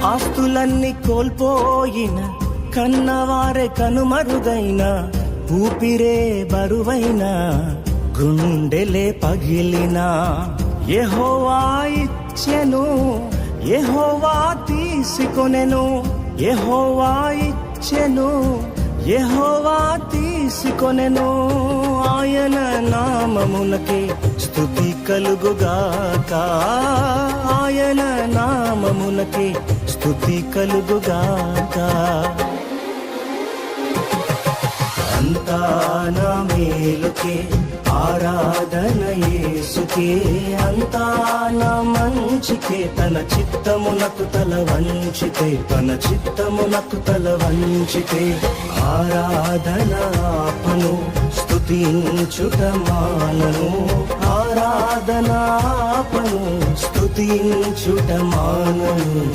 ఆస్తులన్నీ కోల్పోయిన, కన్నవారే కనుమరుగైన, ఊపిరే బరువైన, గుండెలే పగిలిన, యెహోవా ఇచ్చెను, యెహోవా తీసుకొనెను, యెహోవా ఇచ్చెను, యెహోవా తీసుకొనెను. ఆయన నామమునకే స్తుతి కలుగుగాక, ఆయన నామమునకే స్తుతి కలుగుగాక. అంతా నా మేలుకే ఆరాధన యేసుకే, అంతా నా మంచికే, తన చిత్తమునకు తల వంచితే, తన చిత్తమునకు తల వంచితే, ఆరాధన ఆపను, స్తుతించుట మానను, ఆరాధన ఆపను, స్తుతించుట మానను.